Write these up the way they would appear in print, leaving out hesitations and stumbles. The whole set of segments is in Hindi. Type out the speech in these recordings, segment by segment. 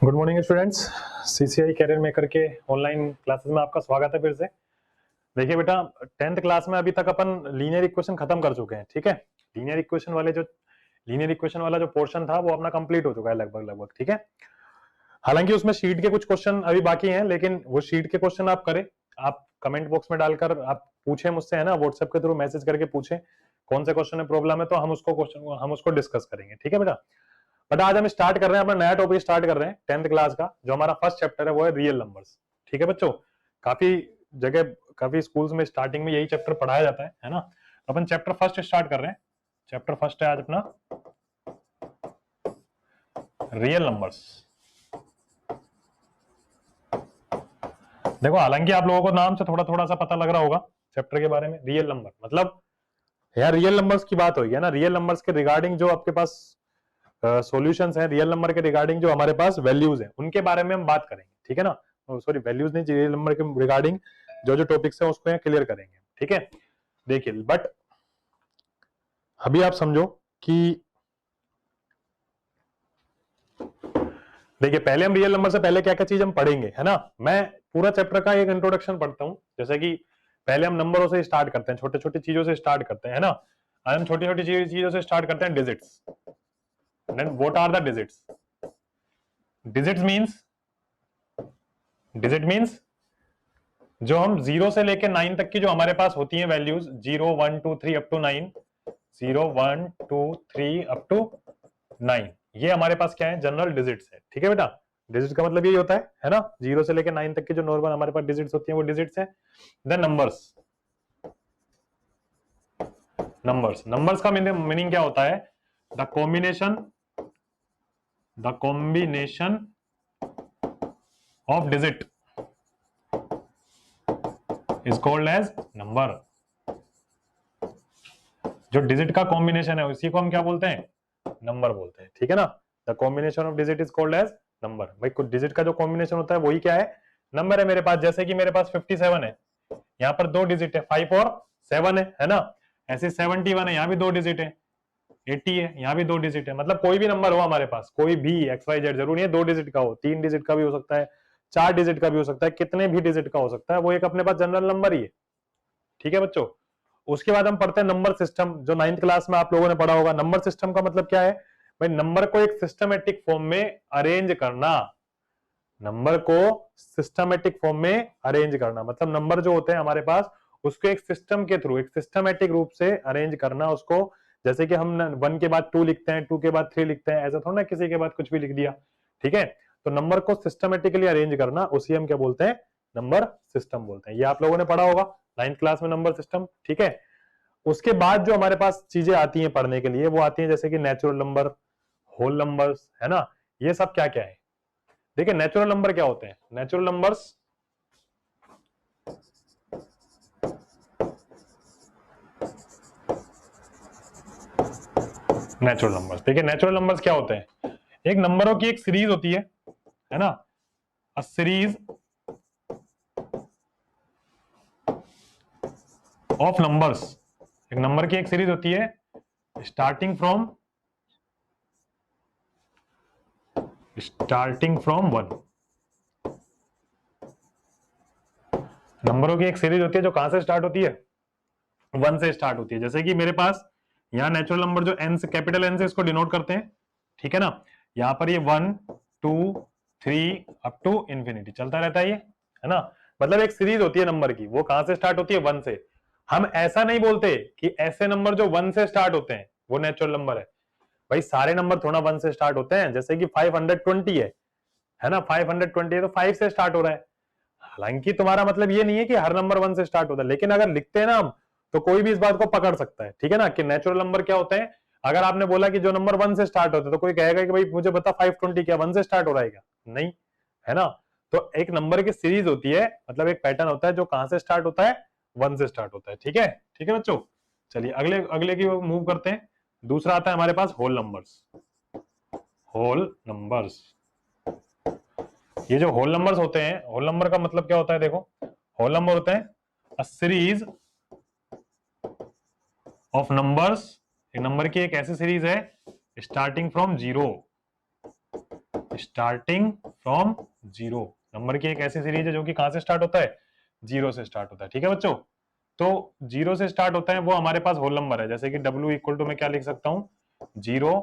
Good morning students. CCI career maker के ऑनलाइन क्लासेस में आपका स्वागत है फिर से। देखिए बेटा, 10th क्लास में अभी तक अपन लीनियर इक्वेशन खत्म कर चुके हैं। ठीक है, लीनियर इक्वेशन वाला जो पोर्शन था वो अपना कंप्लीट हो चुका है लगभग। ठीक है, हालांकि उसमें शीट के कुछ क्वेश्चन अभी बाकी हैं, लेकिन वो शीट के क्वेश्चन आप करें, आप कमेंट बॉक्स में डालकर आप पूछें मुझसे, है ना, व्हाट्सएप के थ्रू मैसेज करके पूछें कौन से क्वेश्चन में प्रॉब्लम है, तो हम उसको डिस्कस करेंगे। ठीक है बेटा, बट आज हम स्टार्ट कर रहे हैं अपना नया टॉपिक स्टार्ट कर रहे हैं 10th क्लास का। जो हमारा फर्स्ट चैप्टर है वो है रियल नंबर्स। ठीक है बच्चों, काफी जगह काफी स्कूल्स में स्टार्टिंग में यही चैप्टर पढ़ाया जाता है ना। अपन चैप्टर फर्स्ट स्टार्ट कर रहे हैं। चैप्टर फर्स्ट है आज अपना रियल नंबर्स। देखो, हालांकि आप लोगों को नाम से थोड़ा थोड़ा सा पता लग रहा होगा चैप्टर के बारे में। रियल नंबर मतलब यार रियल नंबर्स की बात होगी ना, रियल नंबर्स के रिगार्डिंग जो आपके पास सॉल्यूशंस हैं, रियल नंबर के रिगार्डिंग जो हमारे पास वैल्यूज हैं उनके बारे में हम बात करेंगे। ठीक है ना, सॉरी वैल्यूज नहीं, रियल नंबर के रिगार्डिंग जो जो टॉपिक्स हैं उसको यहाँ क्लियर करेंगे। ठीक है, देखिए बट अभी आप समझो कि देखिए पहले हम रियल नंबर से पहले क्या क्या चीज हम पढ़ेंगे, है ना। मैं पूरा चैप्टर का एक इंट्रोडक्शन पढ़ता हूं, जैसे कि पहले हम नंबरों से स्टार्ट करते हैं, छोटे छोटे चीजों से स्टार्ट करते हैं, है ना। आज हम छोटी छोटी चीजों से स्टार्ट करते हैं, digits. Then what are the digits? Digit means जो हम 0 से लेके 9 तक की जो हमारे पास होती हैं values, 0 1 2 3 up to 9, 0 1 2 3 up to 9, ये हमारे पास क्या है? जनरल डिजिट्स है। ठीक है बेटा, डिजिट का मतलब यही होता है ना, 0 से लेके 9 तक की जो नॉर्मल हमारे पास डिजिट्स होती हैं वो डिजिट्स है। देन नंबर्स का मीनिंग क्या होता है? The combination of digit is called as number. जो डिजिट का कॉम्बिनेशन है उसी को हम क्या बोलते हैं? नंबर बोलते हैं। ठीक है ना, the combination of digit is called as number. भाई कुछ डिजिट का जो कॉम्बिनेशन होता है वही क्या है? नंबर है मेरे पास। जैसे कि मेरे पास 57 है, यहाँ पर 2 डिजिट है, 5 और 7 है ना। ऐसे 71 है, यहाँ भी 2 डिजिट है, 80 है, यहाँ भी 2 डिजिट है। मतलब कोई भी नंबर हो हमारे पास, कोई भी XYZ, जरूरी है 2 डिजिट का हो, 3 डिजिट का भी हो सकता है, 4 डिजिट का भी हो सकता है, कितने भी डिजिट का हो सकता है, वो एक अपने पास जनरल नंबर ही है। ठीक है बच्चों, उसके बाद हम पढ़ते हैं नंबर सिस्टम, जो 9th क्लास में आप लोगों ने पढ़ा होगा। नंबर सिस्टम का मतलब क्या है? भाई नंबर को एक सिस्टमेटिक फॉर्म में अरेंज करना। नंबर को सिस्टमेटिक फॉर्म में अरेंज करना मतलब नंबर जो होते हैं हमारे पास उसको एक सिस्टम के थ्रू, एक सिस्टमेटिक रूप से अरेंज करना उसको। जैसे कि हम 1 के बाद 2 लिखते हैं, 2 के बाद 3 लिखते हैं, ऐसा थोड़ा ना किसी के बाद कुछ भी लिख दिया। ठीक है, तो नंबर को सिस्टमेटिकली अरेंज करना उसी हम क्या बोलते हैं? नंबर सिस्टम बोलते हैं। ये आप लोगों ने पढ़ा होगा 9th क्लास में, नंबर सिस्टम। ठीक है, उसके बाद जो हमारे पास चीजें आती हैं पढ़ने के लिए वो आती हैं जैसे कि नेचुरल नंबर, होल नंबर्स, है ना। ये सब क्या क्या है? देखिए नेचुरल नंबर क्या होते हैं? नेचुरल नंबर्स देखिए नेचुरल नंबर्स क्या होते हैं? एक नंबरों की एक सीरीज होती है ना, अ सीरीज ऑफ नंबर्स। एक नंबर की एक सीरीज होती है स्टार्टिंग फ्रॉम 1। नंबरों की एक सीरीज होती है जो कहां से स्टार्ट होती है? 1 से स्टार्ट होती है। जैसे कि मेरे पास यहाँ नेचुरल नंबर जो n से, कैपिटल N से इसको डिनोट करते हैं। ठीक है ना, यहाँ पर ये 1 2 3 अप टू इंफिनिटी चलता रहता है ये, है ना। मतलब एक सीरीज होती है नंबर की, वो कहां से स्टार्ट होती है? 1 से। हम ऐसा नहीं बोलते कि ऐसे नंबर जो 1 से स्टार्ट होते हैं वो नेचुरल नंबर है। भाई सारे नंबर थोड़ा 1 से स्टार्ट होते हैं। जैसे कि 520 है ना, 520 है तो 5 से स्टार्ट हो रहा है। हालांकि तुम्हारा मतलब ये नहीं है कि हर नंबर 1 से स्टार्ट होता है, लेकिन अगर लिखते हैं ना हम तो कोई भी इस बात को पकड़ सकता है। ठीक है ना, कि नेचुरल नंबर क्या होते हैं। अगर आपने बोला कि जो नंबर 1 से स्टार्ट होता है तो कोई कहेगा कि भाई मुझे बता 520 क्या 1 से स्टार्ट हो रहा है क्या? नहीं, है ना। तो एक नंबर की सीरीज होती है, मतलब एक पैटर्न होता है जो कहां से स्टार्ट होता है? 1 से स्टार्ट होता है। ठीक है बच्चों, चलिए अगले अगले की मूव करते हैं। दूसरा आता है हमारे पास होल नंबर्स। ये जो होल नंबर्स होते हैं, होल नंबर का मतलब क्या होता है? देखो, होल नंबर होते हैं a series of numbers. Number की एक ऐसी सीरीज है starting from 0 starting from zero. Number की एक ऐसी सीरीज है जो कि कहां से स्टार्ट होता है, जीरो से स्टार्ट होता है। ठीक है बच्चों, तो जीरो से स्टार्ट होता है वो हमारे पास होल नंबर है, जैसे कि W इक्वल टू मैं क्या लिख सकता हूं, 0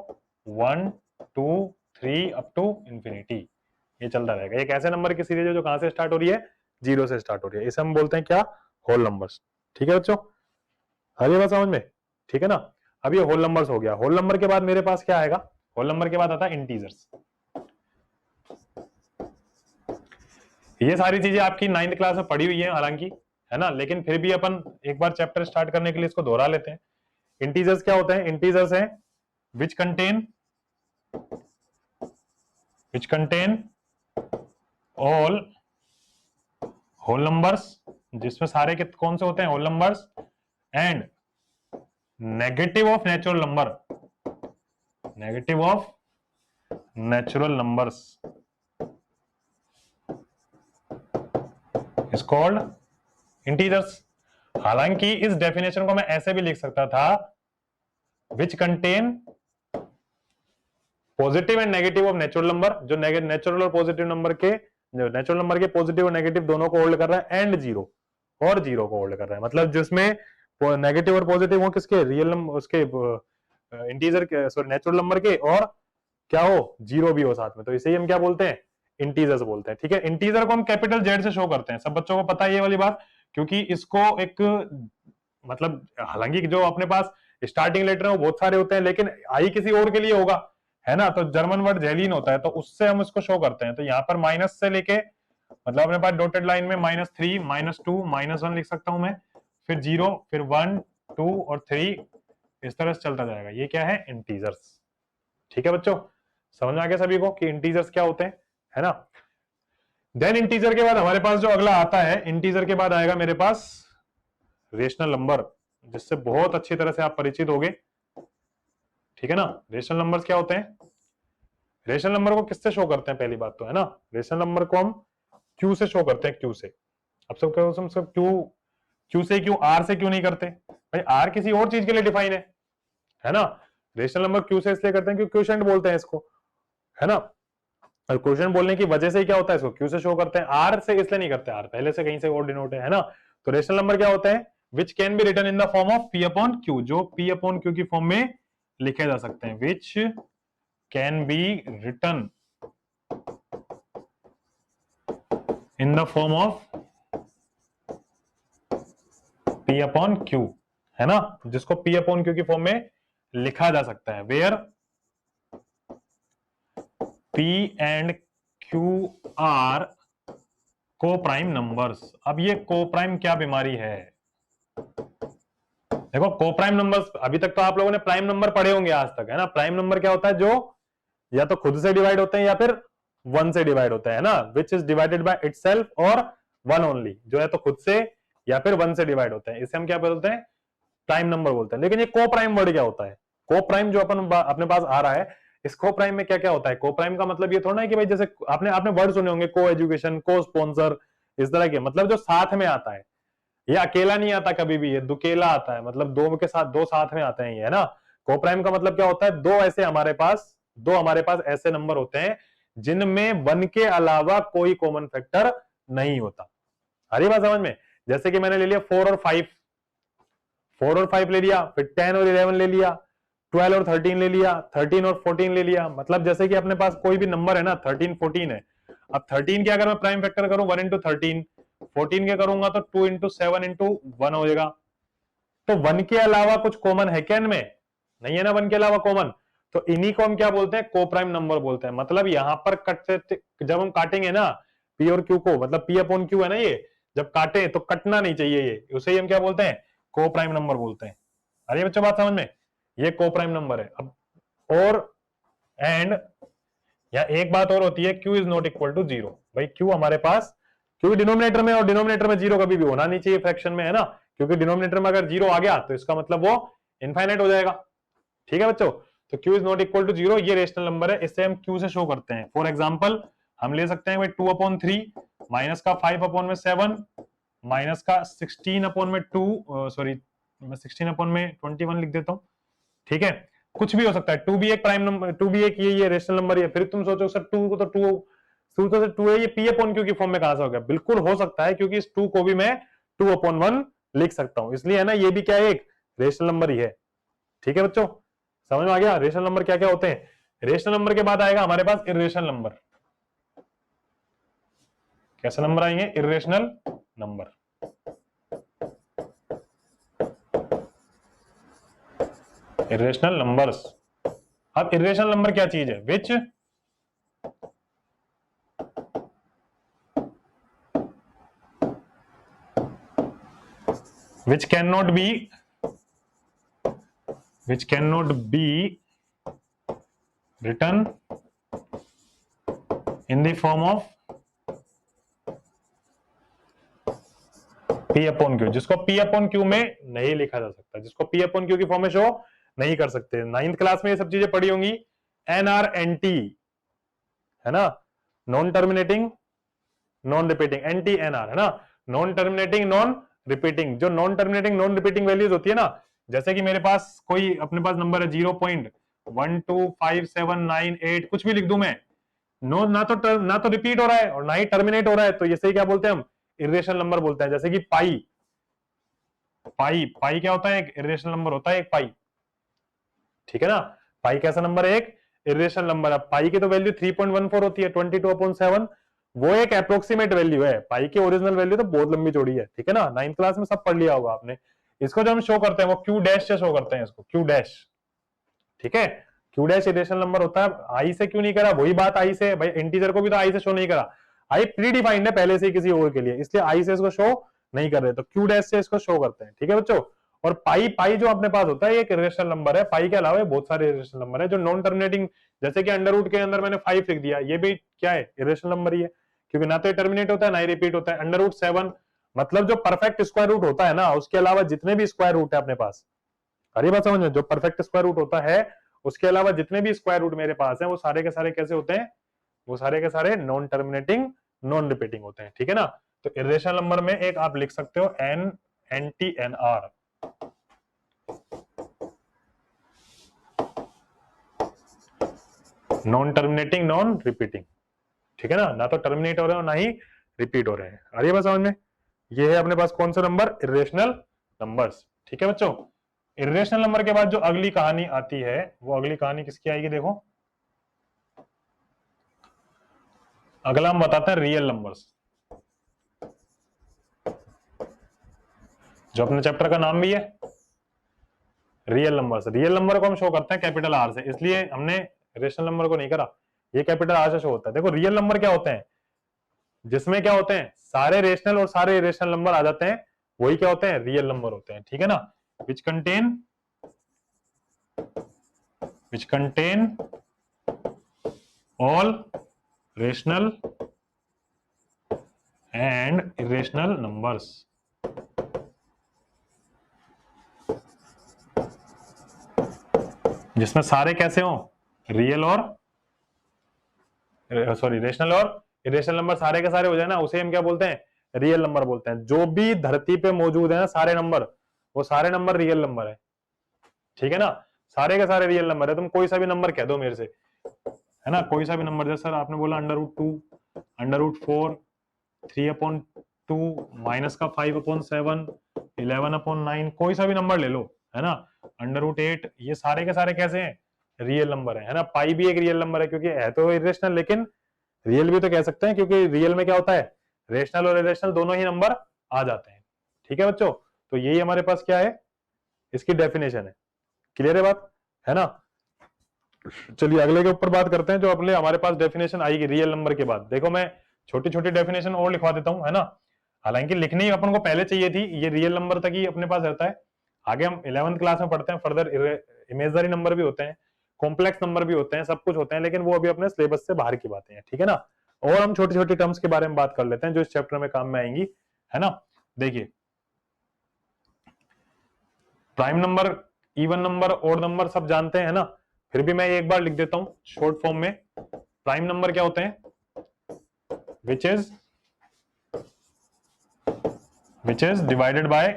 1 2 3 अप टू इंफिनिटी, ये चलता रहेगा। एक ऐसे नंबर की सीरीज है जो कहां से स्टार्ट हो रही है, जीरो से स्टार्ट हो रही है, इसे हम बोलते हैं क्या, होल नंबर्स। ठीक है बच्चों, आ रही है बात समझ में? ठीक है ना। अब ये होल नंबर्स हो गया। होल नंबर के बाद मेरे पास क्या आएगा, होल नंबर के बाद आता है इंटीजर्स। ये सारी चीजें आपकी 9th क्लास में पढ़ी हुई है हालांकि, है ना, लेकिन फिर भी अपन एक बार चैप्टर स्टार्ट करने के लिए इसको दोहरा लेते हैं। इंटीजर्स क्या होते हैं, इंटीजर्स हैं which contain all whole numbers, जिसमें सारे कौन से होते हैं, whole numbers, and negative of natural number, negative of natural numbers is called integers. हालांकि इस डेफिनेशन को मैं ऐसे भी लिख सकता था, which contain positive and negative of natural number, जो नेचुरल और पॉजिटिव नंबर के, नेचुरल नंबर के पॉजिटिव और नेगेटिव दोनों को होल्ड कर रहा है, एंड जीरो, और जीरो को होल्ड कर रहा है। मतलब जिसमें नेगेटिव और पॉजिटिव हो किसके, रियल नंबर, उसके इंटीजर के, सॉरी नेचुरल नंबर के, और क्या हो, जीरो भी हो साथ में, तो इसे ही हम क्या बोलते हैं, इंटीजर्स बोलते हैं। ठीक है, इंटीजर को हम कैपिटल जेड से शो करते हैं, सब बच्चों को पता है ये वाली बात, क्योंकि इसको एक, मतलब हालांकि जो अपने पास स्टार्टिंग लेटर है वो बहुत सारे होते हैं, लेकिन आई किसी और के लिए होगा, है ना, तो जर्मन वर्ड जेलिन होता है, तो उससे हम इसको शो करते हैं। तो यहाँ पर माइनस से लेके, मतलब अपने पास डॉटेड लाइन में -3 -2 -1 लिख सकता हूं मैं, फिर 0, फिर 1 2 और 3, इस तरह से चलता जाएगा। ये क्या है, इंटीजर्स। ठीक है बच्चों, समझ में आ गया सभी को कि इंटीजर्स क्या होते हैं, है ना। देन इंटीजर के बाद हमारे पास जो अगला आता है, इंटीजर के बाद आएगा मेरे पास रेशनल नंबर, जिससे बहुत अच्छी तरह से आप परिचित होंगे। ठीक है ना, रेशनल नंबर्स क्या होते हैं, रेशनल नंबर को किससे शो करते हैं, पहली बात तो, है ना, रेशनल नंबर को हम क्यू से शो करते हैं, क्यू से। अब सब क्यू से क्यों, आर से क्यों नहीं करते भाई, आर किसी और चीज के लिए डिफाइन है ना। रेशनल नंबर क्यू से इसलिए करते हैं क्योंकि क्वोशिएंट बोलते हैं इसको, है ना, और क्वोशिएंट बोलने की वजह से क्या होता है, इसको क्यू से शो करते हैं। आर से इसलिए नहीं करते, आर पहले से कहीं से और डिनोट है ना। तो रेशनल नंबर क्या होते हैं, which can be written in the form of p upon q, जो पी अपॉन क्यू की फॉर्म में लिखे जा सकते हैं, which can be written in the form of p upon q, है ना, जिसको पी अपॉन क्यू की फॉर्म में लिखा जा सकता है, where p and q are coprime numbers. अब ये को प्राइम क्या बीमारी है, देखो को प्राइम नंबर्स, अभी तक तो आप लोगों ने प्राइम नंबर पढ़े होंगे आज तक, है ना। प्राइम नंबर क्या होता है, जो या तो खुद से डिवाइड होते हैं या फिर 1 से डिवाइड होता है ना, which is divided by itself और 1 ओनली, जो है तो खुद से या फिर 1 से डिवाइड होते हैं, इसे हम क्या बोलते हैं, प्राइम नंबर बोलते हैं। लेकिन ये को प्राइम वर्ड क्या होता है, को प्राइम जो अपन अपने पास आ रहा है, इस को प्राइम में क्या क्या होता है। को प्राइम का मतलब ये थोड़ा है कि भाई जैसे आपने आपने वर्ड सुने होंगे, को एजुकेशन, को स्पॉन्सर, इस तरह के, मतलब जो साथ में आता है, ये अकेला नहीं आता कभी भी, ये दुकेला आता है, मतलब दो के साथ, दो साथ में आते हैं ये, है ना। को प्राइम का मतलब क्या होता है, दो हमारे पास ऐसे नंबर होते हैं जिनमें 1 के अलावा कोई कॉमन फैक्टर नहीं होता। हरी बात समझ में, जैसे कि मैंने ले लिया 4 और 5 ले लिया, फिर 10 और 11 ले लिया, 12 और 13 ले लिया, 13 और 14 ले लिया। मतलब जैसे कि अपने पास कोई भी नंबर है ना, 13 14 है, अब 13 के अगर मैं प्राइम फैक्टर करूं 1 इंटू 13, 14 के करूंगा तो 2 इंटू 7 इंटू 1 हो जाएगा। तो 1 के अलावा कुछ कॉमन है क्या इनमें, नहीं है ना 1 के अलावा कॉमन, तो इन्हीं को हम क्या बोलते हैं, को प्राइम नंबर बोलते हैं। मतलब यहां पर जब हम काटेंगे ना पी और क्यू को, मतलब पी अपॉन क्यू है ना, ये जब काटे तो कटना नहीं चाहिए, ये उसे ही हम क्या बोलते हैं, को प्राइम नंबर बोलते हैं। अरे बच्चों बात समझ में, ये को प्राइम नंबर है। अब और एंड या एक बात और होती है, q is not equal to zero. भाई क्यू हमारे पास, क्योंकि डिनोमिनेटर में, और डिनोमिनेटर में जीरो कभी भी होना नहीं चाहिए फ्रैक्शन में, है ना, क्योंकि डिनोमिनेटर में अगर जीरो आ गया तो इसका मतलब वो इनफाइनाइट हो जाएगा। ठीक है बच्चों, तो q is not equal to zero, ये रेशनल नंबर है, इससे हम क्यू से शो करते हैं। फॉर एग्जाम्पल हम ले सकते हैं भाई 2 अपॉन 3 माइनस का 5 अपॉन में 7 माइनस का 16 अपॉन में 2, सॉरी मैं 16 अपॉन में 21 लिख देता हूं। ठीक है, कुछ भी हो सकता है, 2 भी एक प्राइम नंबर, 2 भी एक ये रेशनल नंबर है। फिर तुम सोचो सर 2 को तो 2 है, ये पी अपॉन क्यू की फॉर्म में कहां से हो गया? बिल्कुल हो सकता है, क्योंकि इस 2 को भी मैं 2/1 लिख सकता हूं, इसलिए है ना, ये भी क्या है, एक रेशनल नंबर ही है। ठीक है बच्चों, समझ में आ गया रेशनल नंबर क्या क्या होते हैं? रेशनल नंबर के बाद आएगा हमारे पास इर्रेशनल नंबर। कैसे नंबर आएंगे? Irrational number. Irrational numbers. अब इर्रेशनल नंबर क्या चीज है? which cannot be written in the form of P upon Q, जिसको P अपॉन क्यू में नहीं लिखा जा सकता, जिसको P अपॉन क्यू की फॉर्म में शो नहीं कर सकते। 9th क्लास में ये सब चीजें पढ़ी होंगी, NRNT है ना, non terminating non repeating, NT NR है ना, नॉन टर्मिनेटिंग नॉन रिपीटिंग। जो non terminating non repeating values होती है ना, जैसे कि मेरे पास कोई अपने पास नंबर है 0.125798, कुछ भी लिख दूं मैं, नो ना तो रिपीट हो रहा है और ना ही टर्मिनेट हो रहा है, तो इसे क्या बोलते हैं हम? इर्रेशनल नंबर बोलते हैं। जैसे कि पाई क्या होता है? एक इर्रेशनल नंबर होता है, एक पाई। ठीक है ना, पाई कैसा नंबर है? एक इर्रेशनल नंबर है। पाई की तो वैल्यू 3.14 होती है, 22/7। वो एक अप्रोक्सीमेट वैल्यू है, पाई की ओरिजिनल वैल्यू तो बहुत लंबी चौड़ी है। ठीक है ना, 9th क्लास में सब पढ़ लिया होगा आपने। इसको जो हम शो करते हैं वो क्यू डैश से शो करते हैं, इसको क्यू डैश। ठीक है, क्यू डैश इरेशनल नंबर होता है। आई से क्यों नहीं करा? वही बात, आई से भाई, इंटीजर को भी तो आई से शो नहीं करा, आई प्री डिफाइंड है पहले से ही किसी और के लिए, इसलिए आई से इसको शो नहीं कर रहे, तो क्यू डैश से इसको शो करते हैं। ठीक है बच्चों, और पाई जो अपने पास होता है एक इरेशनल नंबर है। पाई के अलावा बहुत सारे इरेशनल नंबर है जो नॉन टर्मिनेटिंग, जैसे कि अंडर रूट के अंदर मैंने 5 लिख दिया, ये भी क्या है? इरेशनल नंबर ही है, क्योंकि ना तो टर्मिनेट होता है ना ही रिपीट होता है। अंडर रूट 7 मतलब जो परफेक्ट स्क्वायर रूट होता है ना, उसके अलावा जितने भी स्क्वायर रूट है अपने पास, अरे बात समझ में, जो परफेक्ट स्क्वायर रूट होता है उसके अलावा जितने भी स्क्वायर रूट मेरे पास है वो सारे के सारे कैसे होते हैं? वो सारे के सारे नॉन टर्मिनेटिंग नॉन रिपीटिंग होते हैं। ठीक है ना, तो इरेशनल नंबर में एक आप लिख सकते हो NT/NR, non terminating non repeating. ठीक है ना तो टर्मिनेट हो रहे हो ना ही रिपीट हो रहे हैं। अरे बात समझ में, ये है अपने पास कौन सा नंबर? Irrational numbers. ठीक है बच्चों, इरेशनल नंबर के बाद जो अगली कहानी आती है, वो अगली कहानी किसकी आएगी? देखो, अगला हम बताते हैं रियल नंबर्स, जो अपने चैप्टर का नाम भी है रियल नंबर्स। रियल नंबर को हम शो करते हैं कैपिटल आर से, इसलिए हमने रेशनल नंबर को नहीं करा, ये कैपिटल आर से शो होता है। देखो रियल नंबर क्या होते हैं? जिसमें क्या होते हैं? सारे रेशनल और सारे इरेशनल नंबर आ जाते हैं, वही क्या होते हैं? रियल नंबर होते हैं। ठीक है ना, विच contain all rational and irrational numbers. जिसमें सारे कैसे हो? रियल और रेशनल और इरेशनल नंबर सारे के सारे हो जाए ना, उसे हम क्या बोलते हैं? रियल नंबर बोलते हैं। जो भी धरती पे मौजूद है ना सारे नंबर, वो सारे नंबर रियल नंबर है। ठीक है ना, सारे के सारे रियल नंबर है। तुम कोई सा भी नंबर कह दो मेरे से, है ना, कोई सा भी नंबर, जैसे सर आपने बोला √2, √4, 3/2, माइनस का 5/7, 11/9, कोई सा भी नंबर ले लो, है ना, √8, ये सारे के सारे कैसे हैं? रियल नंबर है ना। पाई भी एक रियल नंबर है, क्योंकि है तो इरेशनल लेकिन रियल भी तो कह सकते हैं, क्योंकि रियल में क्या होता है? रेशनल और इरेशनल दोनों ही नंबर आ जाते हैं। ठीक है बच्चों, तो यही हमारे पास क्या है? इसकी डेफिनेशन है। क्लियर है बात, है ना? चलिए अगले के ऊपर बात करते हैं, जो अपने हमारे पास डेफिनेशन आएगी रियल नंबर के बाद। देखो मैं छोटी छोटी डेफिनेशन और लिखवा देता हूं, है ना, हालांकि लिखनी अपन को पहले चाहिए थी, ये रियल नंबर तक ही अपने पास रहता है। आगे हम 11th क्लास में पढ़ते हैं, फर्दर इमेजनरी नंबर भी होते हैं, कॉम्प्लेक्स नंबर भी होते हैं, सब कुछ होते हैं, लेकिन वो अभी अपने सिलेबस से बाहर की बातें हैं। ठीक है ना, और हम छोटी छोटी टर्म्स के बारे में बात कर लेते हैं जो इस चैप्टर में काम में आएंगी, है ना। देखिए, prime number, even number, odd number सब जानते हैं, है ना, फिर भी मैं एक बार लिख देता हूं शॉर्ट फॉर्म में। प्राइम नंबर क्या होते हैं? विच इज डिवाइडेड बाय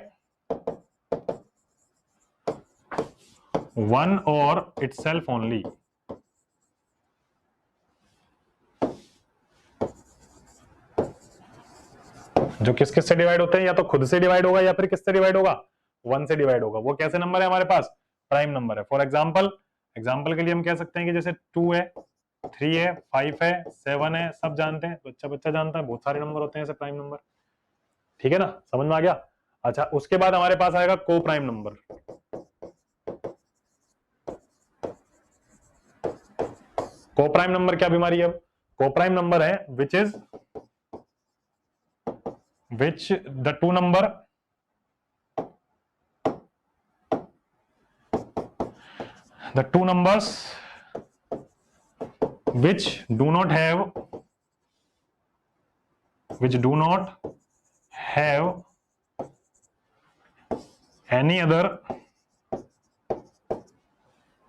1 और itself only, जो किस किस से डिवाइड होते हैं, या तो खुद से डिवाइड होगा या फिर किससे डिवाइड होगा, 1 से डिवाइड होगा। वो कैसे नंबर है हमारे पास, प्राइम नंबर है। फॉर एग्जांपल के लिए हम कह सकते हैं कि जैसे 2 है, 3 है, 5 है, 7 है, सब जानते हैं, बच्चा बच्चा जानता है, बहुत सारे नंबर होते हैं ऐसे प्राइम नंबर, ठीक है ना, समझ में आ गया। अच्छा, उसके बाद हमारे पास आएगा को प्राइम नंबर। को प्राइम नंबर क्या बीमारी है, को प्राइम नंबर है which the two number which do not have any other,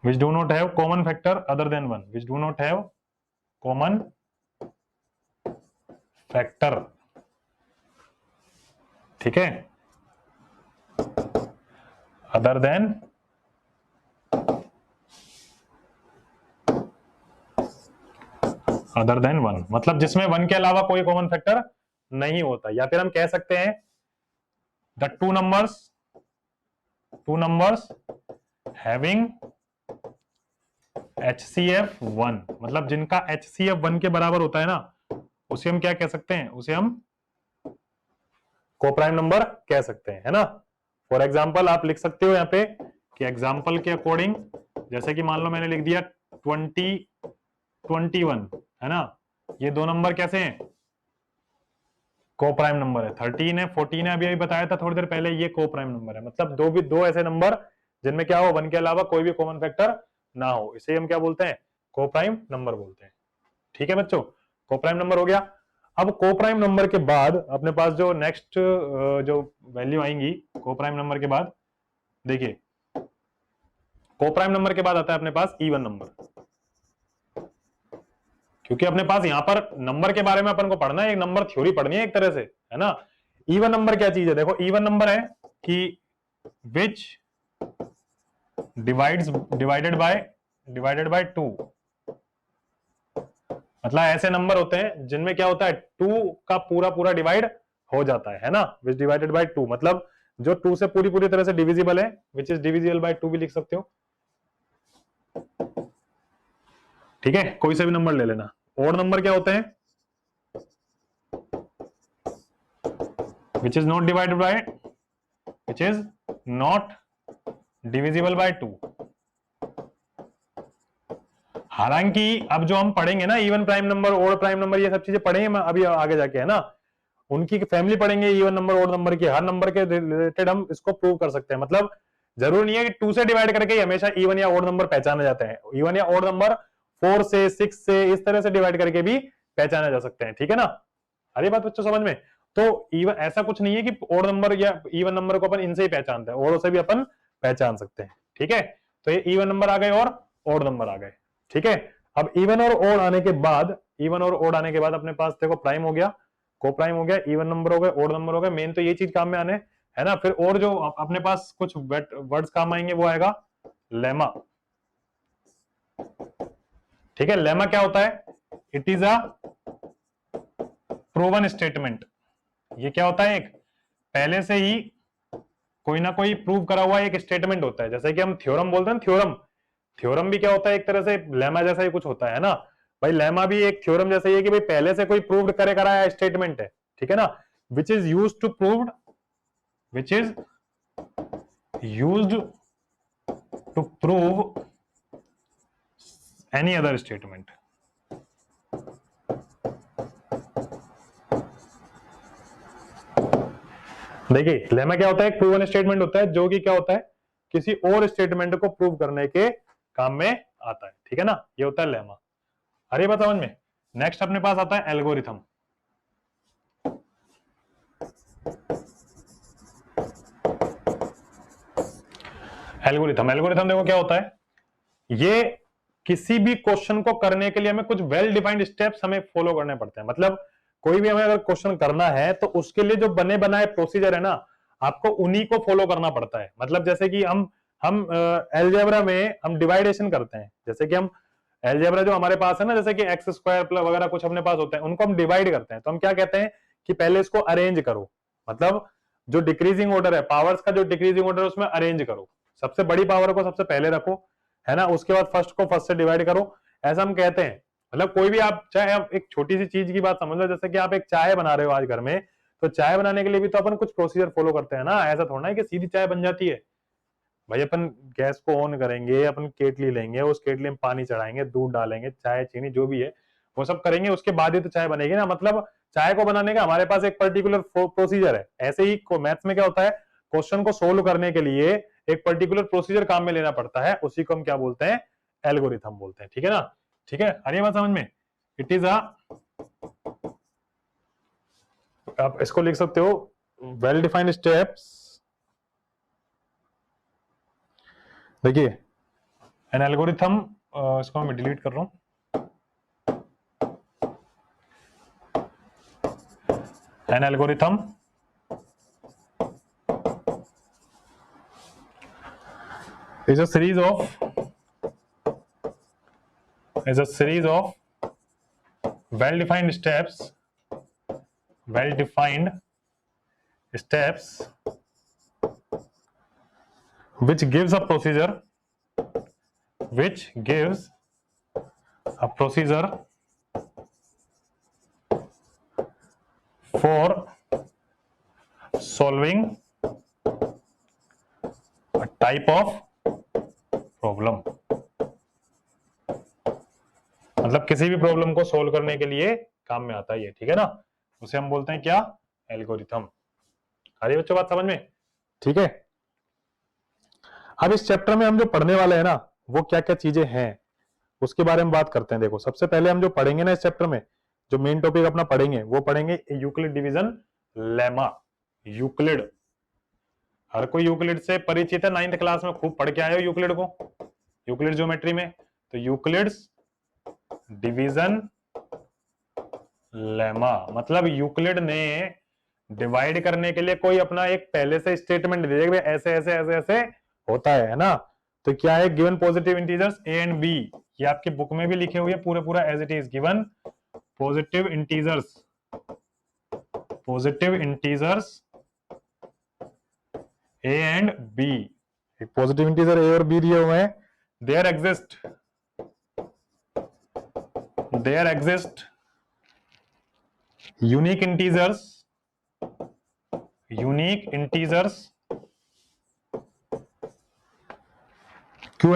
which do not have common factor other than 1, which do not have common factor, ठीक है, other than 1, मतलब जिसमें 1 के अलावा कोई कॉमन फैक्टर नहीं होता। या फिर हम कह सकते हैं the two numbers having HCF 1, मतलब जिनका HCF 1 के बराबर होता है ना, उसे हम क्या कह सकते हैं, उसे हम कोप्राइम नंबर कह सकते हैं, है ना। फॉर एग्जाम्पल आप लिख सकते हो यहाँ पे कि एग्जाम्पल के अकॉर्डिंग, जैसे कि मान लो मैंने लिख दिया 20, 21, है ना, ये दो नंबर कैसे हैं, को प्राइम नंबर है। 13 है, 14 है, अभी बताया था थोड़ी देर पहले, ये को प्राइम नंबर है। मतलब दो ऐसे नंबर जिनमें क्या हो, 1 के अलावा कोई भी कॉमन फैक्टर ना हो, इसे हम क्या बोलते हैं, को प्राइम नंबर बोलते हैं। ठीक है बच्चों, को प्राइम नंबर हो गया। अब को प्राइम नंबर के बाद अपने पास जो नेक्स्ट जो वैल्यू आएंगी को प्राइम नंबर के बाद, देखिए को प्राइम नंबर के बाद आता है अपने पास इवन नंबर, क्योंकि अपने पास यहां पर नंबर के बारे में अपन को पढ़ना है, एक नंबर थ्योरी पढ़नी है एक तरह से, है ना। इवन नंबर क्या चीज है, देखो इवन नंबर है कि विच डिवाइडेड बाय 2, मतलब ऐसे नंबर होते हैं जिनमें क्या होता है 2 का पूरा डिवाइड हो जाता है ना, विच डिवाइडेड बाय 2, मतलब जो 2 से पूरी तरह से डिविजिबल है, विच इज डिविजिबल बाय 2 भी लिख सकते हो। ठीक है, कोई से भी नंबर ले लेना। ओड नंबर क्या होते हैं, which is not divided by, which is not divisible by 2। हालांकि अब जो हम पढ़ेंगे ना, even prime number, odd prime number, ये सब चीजें पढ़ेंगे अभी आगे जाके, है ना, उनकी फैमिली पढ़ेंगे, इवन नंबर ओड नंबर की, हर नंबर के रिलेटेड हम इसको प्रूव कर सकते हैं। मतलब जरूर नहीं है कि 2 से डिवाइड करके ही हमेशा इवन या ओड नंबर पहचाने जाते हैं, इवन या ओड नंबर 4 से 6 से इस तरह से डिवाइड करके भी पहचाने जा सकते हैं। ठीक है ना, अरे बात बच्चों समझ में। तो इवन ऐसा कुछ नहीं है कि ओड नंबर या इवन नंबर को अपन इनसे ही पहचानते हैं, ओड से भी अपन पहचान सकते हैं। ठीक है, तो ये इवन नंबर आ गए और ओड नंबर आ गए। ठीक है, अब इवन और ओड आने के बाद, अपने पास देखो प्राइम हो गया, को प्राइम हो गया, इवन नंबर हो गए, ओड नंबर हो गए। मेन तो ये चीज काम में आने, है ना। फिर और जो अपने पास कुछ वर्ड्स काम आएंगे वो आएगा लेमा। ठीक है, लेमा क्या होता है, it is a proven statement. ये क्या होता है, एक पहले से ही कोई ना कोई प्रूव करा हुआ एक स्टेटमेंट होता है, जैसे कि हम थ्योरम बोलते हैं। थ्योरम भी क्या होता है, एक तरह से लेमा जैसा ही कुछ होता है ना भाई। लेमा भी एक थ्योरम जैसा ही है कि भाई पहले से कोई प्रूव्ड करे कराया स्टेटमेंट है। ठीक है ना, which is used to prove any other statement. देखिए लेमा क्या होता है, एक प्रूवन स्टेटमेंट होता है जो कि क्या होता है, किसी और स्टेटमेंट को प्रूव करने के काम में आता है। ठीक है ना, ये होता है लेमा। अरे बात समझ में। नेक्स्ट अपने पास आता है एल्गोरिथम। एल्गोरिथम देखो क्या होता है, ये किसी भी क्वेश्चन को करने के लिए हमें कुछ वेल डिफाइंड स्टेप्स हमें फॉलो करने पड़ते हैं। मतलब कोई भी हमें अगर क्वेश्चन करना है तो उसके लिए जो बने बनाए प्रोसीजर है ना, आपको उन्हीं को फॉलो करना पड़ता है। मतलब जैसे कि हम हम अलजेब्रा में हम डिवाइडेशन करते हैं, जैसे कि हम अलजेब्रा जो हमारे पास है ना, जैसे कि एक्स स्क्वायर प्लस वगैरह कुछ अपने पास होते हैं, उनको हम डिवाइड करते हैं, तो हम क्या कहते हैं कि पहले इसको अरेंज करो, मतलब जो डिक्रीजिंग ऑर्डर है पावर्स का, जो डिक्रीजिंग ऑर्डर है उसमें अरेंज करो, सबसे बड़ी पावर को सबसे पहले रखो, है ना, उसके बाद फर्स्ट को फर्स्ट से डिवाइड करो, ऐसा हम कहते हैं। मतलब कोई भी आप चाहे आप एक छोटी सी चीज की बात समझ लो, जैसे कि आप एक चाय बना रहे हो आज घर में, तो चाय बनाने के लिए भी तो अपन कुछ प्रोसीजर फॉलो करते हैं ना, ऐसा थोड़ा है कि सीधी चाय बन जाती है भाई। अपन गैस को ऑन करेंगे, अपन केटली लेंगे, उस केटली में पानी चढ़ाएंगे, दूध डालेंगे, चाय चीनी जो भी है वो सब करेंगे, उसके बाद ही तो चाय बनेगी ना। मतलब चाय को बनाने का हमारे पास एक पर्टिकुलर प्रोसीजर है। ऐसे ही मैथ्स में क्या होता है, क्वेश्चन को सोल्व करने के लिए एक पर्टिकुलर प्रोसीजर काम में लेना पड़ता है, उसी को हम क्या बोलते हैं, एल्गोरिथम बोलते हैं। ठीक है ना, ठीक है, आ रही है बात समझ में। इट इज आप इसको लिख सकते हो वेल डिफाइंड स्टेप्स। देखिए एन एल्गोरिथम, इसको मैं डिलीट कर रहा हूं, an algorithm is a series of well-defined steps which gives a procedure for solving a type of problem. मतलब किसी भी प्रॉब्लम को सोल्व करने के लिए काम में आता है ये, ठीक है ना, उसे हम बोलते हैं क्या, एल्गोरिथम। आ रही बच्चों बात समझ में, ठीक है। अब इस चैप्टर में हम जो पढ़ने वाले हैं ना, वो क्या क्या चीजें हैं उसके बारे में बात करते हैं। देखो सबसे पहले हम जो पढ़ेंगे ना इस चैप्टर में, जो मेन टॉपिक अपना पढ़ेंगे, वो पढ़ेंगे यूक्लिड डिवीजन लेमा। यूक्लिड, हर कोई यूक्लिड से परिचित है, 9th क्लास में खूब पढ़ के आए हो यूक्लिड को, यूक्लिड ज्योमेट्री में। तो यूक्लिड्स डिवीजन लेमा, मतलब यूक्लिड ने डिवाइड करने के लिए कोई अपना एक पहले से स्टेटमेंट दे देगा, ऐसे ऐसे ऐसे ऐसे होता है ना। तो क्या है, given positive integers a and b, ये आपकी बुक में भी लिखे हुए पूरे पूरा as it is, given positive integers a and b, positive integer a और बी दिए हुए हैं। There exist unique integers Q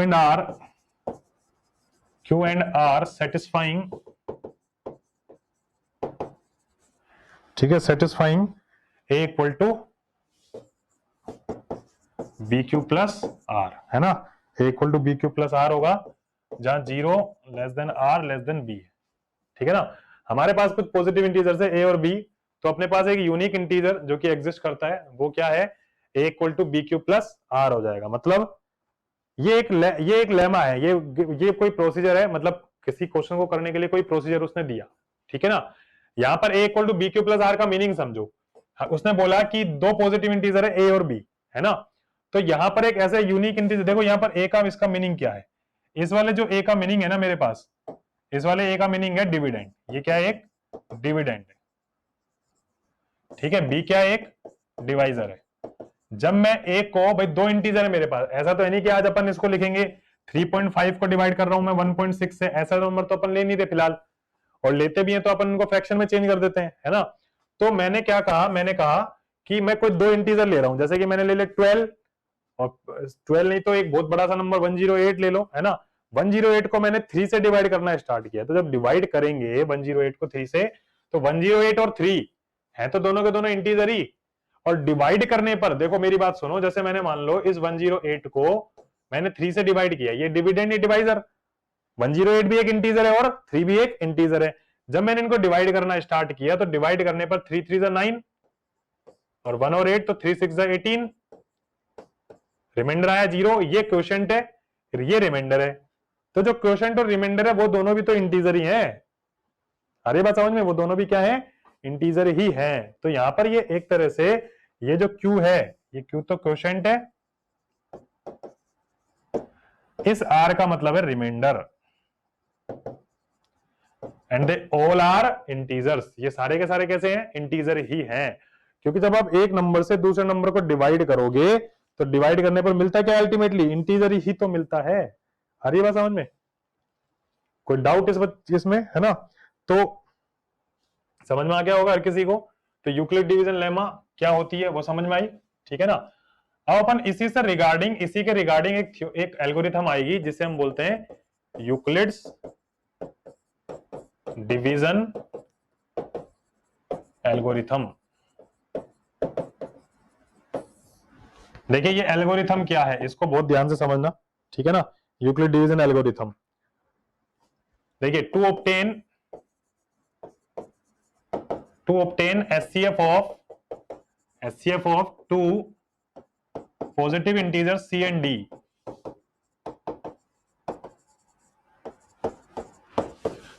and R satisfying, ठीक है, satisfying A equal to BQ plus R, है ना, A equal to BQ plus R होगा, जहां 0 less than R less than B है, ठीक है ना। हमारे पास कुछ पॉजिटिव इंटीजर है A और B, तो अपने पास एक यूनिक इंटीजर जो कि एग्जिस्ट करता है, वो क्या है, A equal to BQ plus R हो जाएगा। मतलब ये एक लेमा है, ये कोई प्रोसीजर है, मतलब किसी क्वेश्चन को करने के लिए कोई प्रोसीजर उसने दिया, ठीक है ना। यहाँ पर A equal to b q plus r का मीनिंग समझो, उसने बोला कि दो पॉजिटिव इंटीजर है A और B, है ना। तो यहाँ पर एक ऐसा यूनिक इंटीजर, देखो यहाँ पर A का इसका मीनिंग क्या है, इस वाले जो A का मीनिंग है ना मेरे पास, इस वाले A का मीनिंग है डिविडेंड, ये क्या है, एक डिविडेंड है, ठीक है। B क्या है, एक डिवाइजर है। जब मैं A को, भाई दो इंटीजर है मेरे पास, ऐसा तो है नहीं कि आज अपन इसको लिखेंगे 3.5 को डिवाइड कर रहा हूं मैं 1.6 से, ऐसा नंबर तो अपन ले नहीं रहे फिलहाल, और लेते भी हैं तो अपन उनको फ्रैक्शन में चेंज कर देते हैं, है ना। तो मैंने क्या कहा, मैंने कहा कि मैं कोई दो इंटीजर ले रहा हूं, जैसे कि मैंने ले लिया 12, और 12 नहीं तो एक बहुत बड़ा सा नंबर 108 ले लो, है ना। 108 को मैंने 3 से डिवाइड करना स्टार्ट किया, तो जब डिवाइड करेंगे 108 को 3 से, तो 108 और 3 है तो दोनों के दोनों इंटीजर ही, और डिवाइड करने पर देखो मेरी बात सुनो, जैसे मैंने मान लो इस 108 को मैंने 3 से डिवाइड किया, ये डिविडेंड, ये डिवाइजर, 108 भी एक इंटीजर है और 3 भी एक इंटीजर है। जब मैंने इनको डिवाइड करना स्टार्ट किया, तो डिवाइड करने पर 3 3 9 और 1 और 8, तो 3 6 18, रिमाइंडर आया 0, ये क्वोशिएंट है, फिर ये रिमाइंडर है। तो जो क्वोशिएंट और रिमाइंडर है वो दोनों भी तो इंटीजर ही है, अरे बात समझ में, वो दोनों भी क्या है, इंटीजर ही है। तो यहां पर ये एक तरह से, ये जो Q है, ये Q तो क्वोशिएंट है, इस आर का मतलब है remainder, and they all are integers, ये सारे के सारे कैसे हैं, इंटीजर ही हैं, क्योंकि जब आप एक नंबर से दूसरे नंबर को डिवाइड करोगे तो डिवाइड करने पर मिलता क्या, अल्टीमेटली इंटीजर ही तो मिलता है। आ रही बात समझ में, कोई डाउट इसमें है ना? तो समझ में आ गया होगा हर किसी को। तो यूक्लिड डिवीजन लेमा क्या होती है वो समझ में आई, ठीक है ना? अब अपन इसी से रिगार्डिंग, इसी के रिगार्डिंग एक एल्गोरिथम आएगी जिसे हम बोलते हैं यूक्लिड्स डिवीजन एल्गोरिथम। देखिए ये एल्गोरिथम क्या है, इसको बहुत ध्यान से समझना, ठीक है ना? यूक्लिड डिवीजन एल्गोरिथम, देखिए to obtain HCF of two positive integer C and D,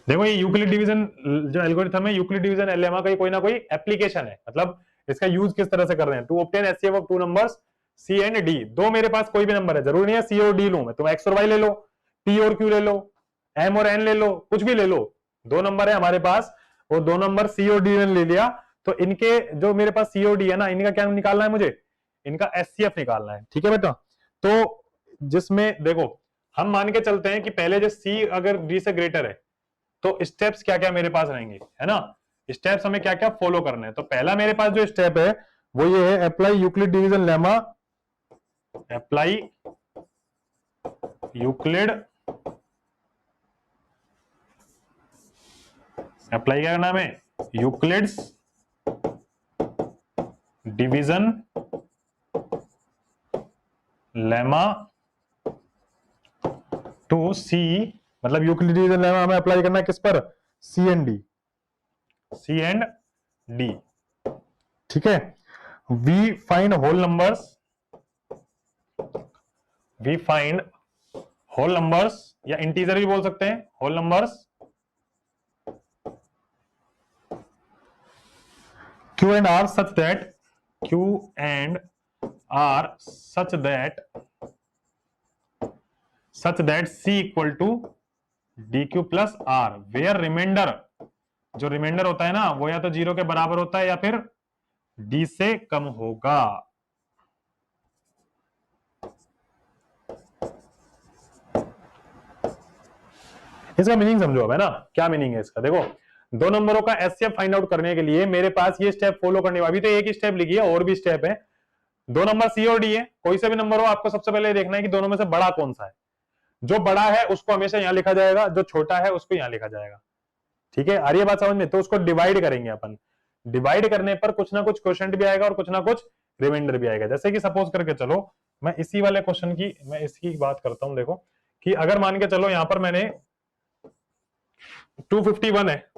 देखो ये यूक्लिड डिवीजन जो एल्गोरिथम है, यूक्लिड डिवीजन लेमा का कोई ना कोई एप्लीकेशन है, मतलब इसका यूज किस तरह से कर रहे हैं। To obtain HCF of two numbers C and D, दो मेरे पास कोई भी नंबर है, जरूरी नहीं है C और D लूं मैं, तुम X और Y ले लो, P और Q ले लो, M और N ले लो, कुछ भी ले लो, दो नंबर है हमारे पास, वो दो नंबर C और D ने ले लिया, तो इनके जो मेरे पास C और D है ना, इनका क्या निकालना है मुझे, इनका एचसीएफ निकालना है, ठीक है बेटा? तो जिसमें देखो हम मान के चलते हैं कि पहले जो C अगर D से ग्रेटर है तो स्टेप्स क्या क्या मेरे पास रहेंगे, है ना? स्टेप्स हमें क्या क्या फॉलो करने हैं। तो पहला मेरे पास जो स्टेप है वो ये है, apply Euclid division lemma, apply Euclid, apply क्या करना है, Euclid's division lemma to C, मतलब यूक्लिड डिवीजन लेमा हमें अप्लाई करना है किस पर, C and D, ठीक है? वी फाइंड होल नंबर्स, या इंटीजर भी बोल सकते हैं, whole numbers Q and R such that C equal to DQ plus R, where remainder, जो रिमाइंडर होता है ना वो या तो 0 के बराबर होता है या फिर D से कम होगा। इसका मीनिंग समझो अब, है ना? क्या मीनिंग है इसका, देखो दो नंबरों का एचसीएफ फाइंड आउट करने के लिए मेरे पास ये स्टेप फॉलो करने, अभी तो एक ही स्टेप लिखी है, और भी स्टेप है। दो नंबर C और D है, कोई से भी नंबर हो, आपको सबसे पहले देखना है कि दोनों में से बड़ा कौन सा है। जो बड़ा है उसको हमेशा यहां लिखा जाएगा, जो छोटा है उसको यहां लिखा जाएगा, ठीक है? आ रही है बात समझ में? तो उसको डिवाइड करेंगे अपन, डिवाइड करने पर कुछ ना कुछ क्वोशंट भी आएगा और कुछ ना कुछ रिमाइंडर भी आएगा। जैसे कि सपोज करके चलो, मैं इसी वाले क्वेश्चन की मैं इसकी बात करता हूं, देखो कि अगर मान के चलो यहां पर मैंने 251 है,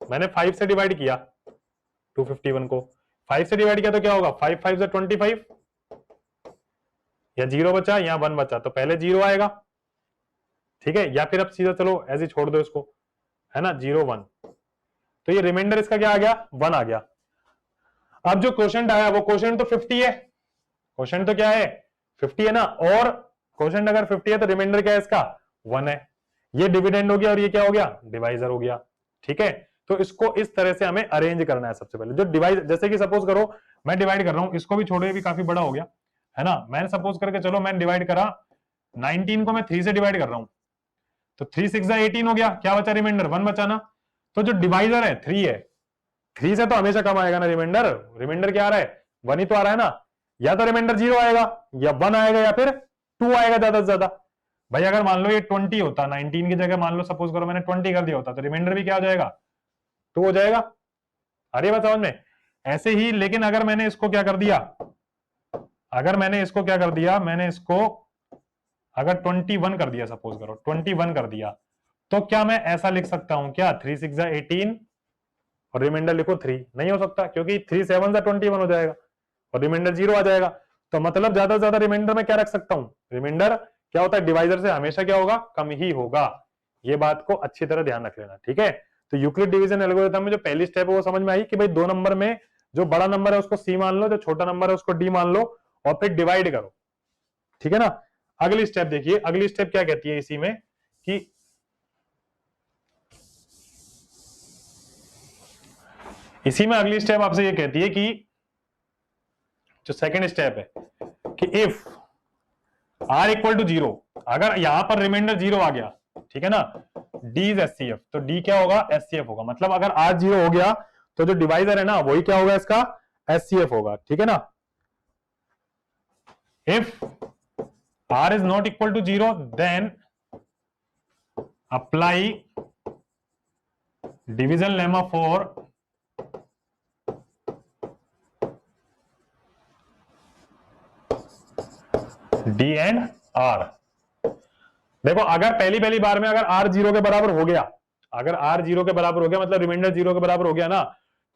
मैंने 5 से डिवाइड किया, 251 को 5 से डिवाइड किया तो क्या होगा, 5 5 से 25, या 0 बचा या 1 बचा, तो पहले 0 आएगा, ठीक है? या फिर अब सीधा चलो ऐसे छोड़ दो इसको, है ना, 0 1, तो ये रिमाइंडर इसका क्या आ गया, 1 आ गया। अब जो क्वोशंट आया वो क्वोशंट तो 50 है, क्वोशंट तो क्या है, 50 है ना, और क्वोशंट अगर 50 है तो रिमाइंडर क्या है इसका, 1 है। ये डिविडेंड हो गया और ये क्या हो गया, डिवाइजर हो गया, ठीक है? तो इसको इस तरह से हमें अरेंज करना है। सबसे पहले जो डिवाइड, जैसे कि सपोज करो मैं डिवाइड कर रहा हूं, इसको भी छोड़ो, ये भी काफी बड़ा हो गया, है ना? मैंने सपोज करके चलो मैंने डिवाइड करा 19 को, मैं 3 से डिवाइड कर रहा हूं, तो 3 6 18 हो गया, क्या बचा, रिमाइंडर 1 बचा ना। तो जो डिवाइजर है 3 है, 3 से तो हमेशा कम आएगा ना रिमाइंडर, रिमाइंडर क्या आ रहा है, 1 ही तो आ रहा है ना, या तो रिमाइंडर 0 आएगा या 1 आएगा या फिर 2 आएगा ज्यादा से ज्यादा। भाई अगर मान लो ये 20 होता, 19 की जगह मान लो सपोज करो मैंने 20 कर दिया होता, तो रिमाइंडर भी क्या हो जाएगा, 2 हो जाएगा। अरे बात समझ में? ऐसे ही लेकिन अगर मैंने इसको क्या कर दिया, मैंने इसको अगर 21 कर दिया, सपोज करो 21 कर दिया, तो क्या मैं ऐसा लिख सकता हूं क्या, 3 6 18 और रिमाइंडर लिखो 3? नहीं हो सकता, क्योंकि 3 7 21 हो जाएगा और रिमाइंडर 0 आ जाएगा। तो मतलब ज्यादा से ज्यादा रिमाइंडर में क्या रख सकता हूं, रिमाइंडर क्या होता है, डिवाइजर से हमेशा क्या होगा, कम ही होगा। ये बात को अच्छी तरह ध्यान रख लेना, ठीक है? तो यूक्लिड डिवीजन एल्गोरिथम में जो पहली स्टेप है वो समझ में आई कि भाई दो नंबर में जो बड़ा नंबर है उसको C मान लो, जो छोटा नंबर है उसको D मान लो और फिर डिवाइड करो, ठीक है ना? अगली स्टेप देखिए, अगली स्टेप क्या कहती है इसी में कि अगली स्टेप आपसे ये कहती है कि जो सेकंड स्टेप है कि इफ r इक्वल टू 0, अगर यहां पर रिमाइंडर 0 आ गया, ठीक है ना, d इज एचसीएफ, तो d क्या होगा, एचसीएफ होगा। मतलब अगर r 0 हो गया तो जो डिवाइजर है ना वही क्या होगा, इसका एचसीएफ होगा, ठीक है ना। If r is not equal to 0, then apply division lemma for d and r। देखो अगर पहली बार में अगर r 0 के बराबर हो गया, अगर r 0 के बराबर हो गया मतलब रिमाइंडर 0 के बराबर हो गया ना,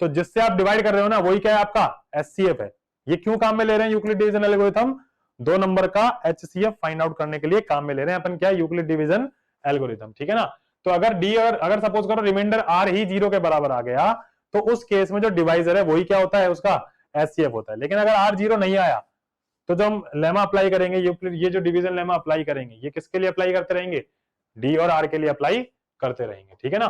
तो जिससे आप डिवाइड कर रहे हो ना वही क्या है, आपका एचसीएफ है। ये क्यों काम में ले रहे हैं, यूक्लिड डिवीजन एल्गोरिथम 2 नंबर का एचसीएफ फाइंड आउट करने के लिए काम में ले रहे हैं अपन, क्या, यूक्लिड डिवीजन एल्गोरिथम, ठीक है ना। तो अगर डी और अगर सपोज करो रिमाइंडर r ही 0 के बराबर आ गया, तो उस केस में जो डिवाइजर है वही क्या होता है, उसका एचसीएफ होता है। लेकिन अगर r 0 नहीं आया तो जब हम लेमा अप्लाई करेंगे, ये जो डिवीजन लेमा अप्लाई करेंगे, ये किसके लिए अप्लाई करते रहेंगे, डी और आर के लिए अप्लाई करते रहेंगे, ठीक है ना।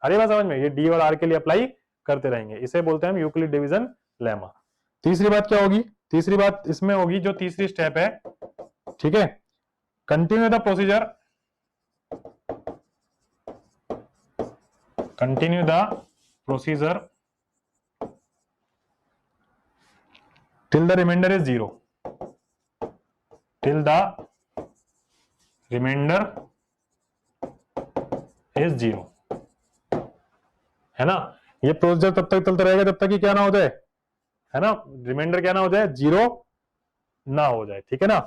अरे बात समझ में, ये डी और आर के लिए अप्लाई करते रहेंगे, इसे बोलते हैं हम यूक्लिड डिवीजन लेमा। तीसरी बात क्या होगी, तीसरी बात इसमें होगी, जो तीसरी स्टेप है, ठीक है, continue the procedure, continue the procedure till the remainder is 0, till the remainder is 0, है ना। ये प्रोसीजर तब तक चलता रहेगा जब तक कि क्या ना हो जाए, है ना, रिमाइंडर क्या ना हो जाए, 0 ना हो जाए, ठीक है ना।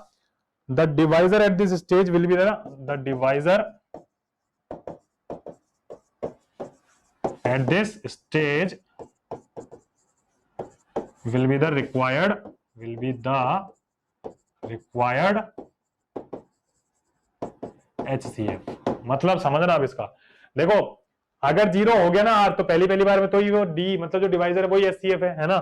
The divisor at this stage will be the divisor at this stage will be the required HCF। मतलब समझना आप इसका, देखो अगर 0 हो गया ना r, तो पहली बार में तो ये d मतलब जो डिवाइजर है वही HCF है ना।